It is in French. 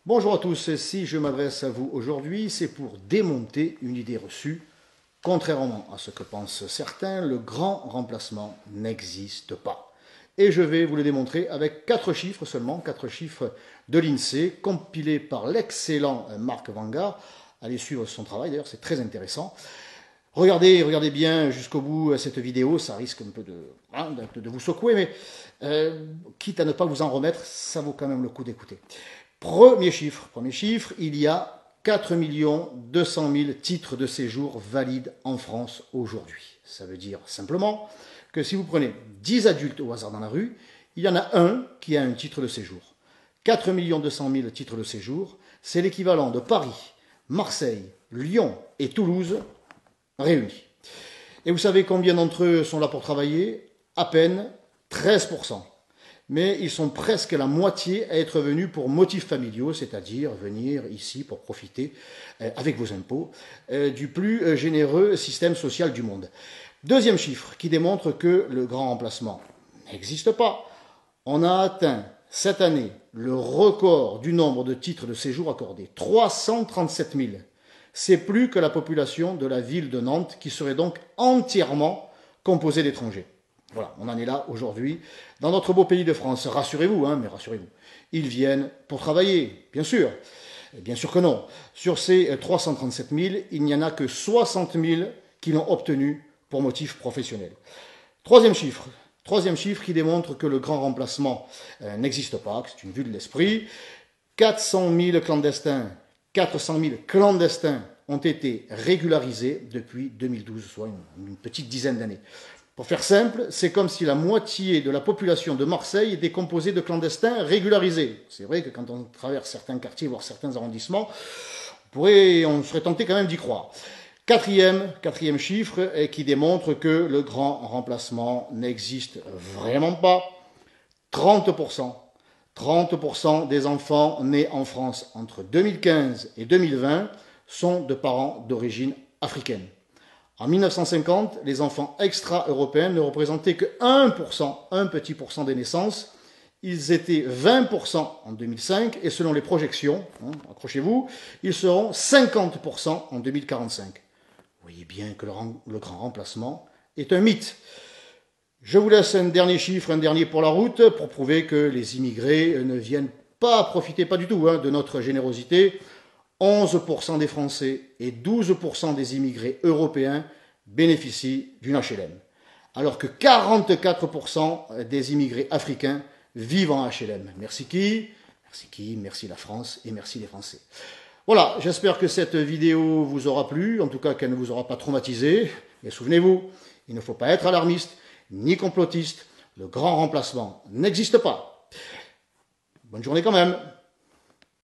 Bonjour à tous, si je m'adresse à vous aujourd'hui, c'est pour démonter une idée reçue. Contrairement à ce que pensent certains, le grand remplacement n'existe pas. Et je vais vous le démontrer avec 4 chiffres seulement, 4 chiffres de l'INSEE, compilés par l'excellent Marc Vangar. Allez suivre son travail, d'ailleurs c'est très intéressant. Regardez bien jusqu'au bout cette vidéo, ça risque un peu de vous secouer, mais quitte à ne pas vous en remettre, ça vaut quand même le coup d'écouter. Premier chiffre, il y a 4 200 000 titres de séjour valides en France aujourd'hui. Ça veut dire simplement que si vous prenez 10 adultes au hasard dans la rue, il y en a un qui a un titre de séjour. 4 200 000 titres de séjour, c'est l'équivalent de Paris, Marseille, Lyon et Toulouse réunis. Et vous savez combien d'entre eux sont là pour travailler? À peine 13%. Mais ils sont presque la moitié à être venus pour motifs familiaux, c'est-à-dire venir ici pour profiter, avec vos impôts, du plus généreux système social du monde. Deuxième chiffre qui démontre que le grand remplacement n'existe pas. On a atteint cette année le record du nombre de titres de séjour accordés, 337 000. C'est plus que la population de la ville de Nantes, qui serait donc entièrement composée d'étrangers. Voilà, on en est là aujourd'hui dans notre beau pays de France. Rassurez-vous, mais rassurez-vous, ils viennent pour travailler, bien sûr. Bien sûr que non. Sur ces 337 000, il n'y en a que 60 000 qui l'ont obtenu pour motif professionnel. Troisième chiffre qui démontre que le grand remplacement n'existe pas, que c'est une vue de l'esprit. 400 000 clandestins ont été régularisés depuis 2012, soit une petite dizaine d'années. Pour faire simple, c'est comme si la moitié de la population de Marseille était composée de clandestins régularisés. C'est vrai que quand on traverse certains quartiers, voire certains arrondissements, on serait tenté quand même d'y croire. Quatrième chiffre qui démontre que le grand remplacement n'existe vraiment pas. 30% des enfants nés en France entre 2015 et 2020 sont de parents d'origine africaine. En 1950, les enfants extra-européens ne représentaient que 1%, un petit pourcent des naissances. Ils étaient 20% en 2005 et selon les projections, accrochez-vous, ils seront 50% en 2045. Vous voyez bien que le grand remplacement est un mythe. Je vous laisse un dernier chiffre, un dernier pour la route, pour prouver que les immigrés ne viennent pas profiter, pas du tout, de notre générosité. 11% des Français et 12% des immigrés européens bénéficient d'une HLM, alors que 44% des immigrés africains vivent en HLM. Merci qui? Merci la France et merci les Français. Voilà, j'espère que cette vidéo vous aura plu, en tout cas qu'elle ne vous aura pas traumatisé. Et souvenez-vous, il ne faut pas être alarmiste ni complotiste, le grand remplacement n'existe pas. Bonne journée quand même.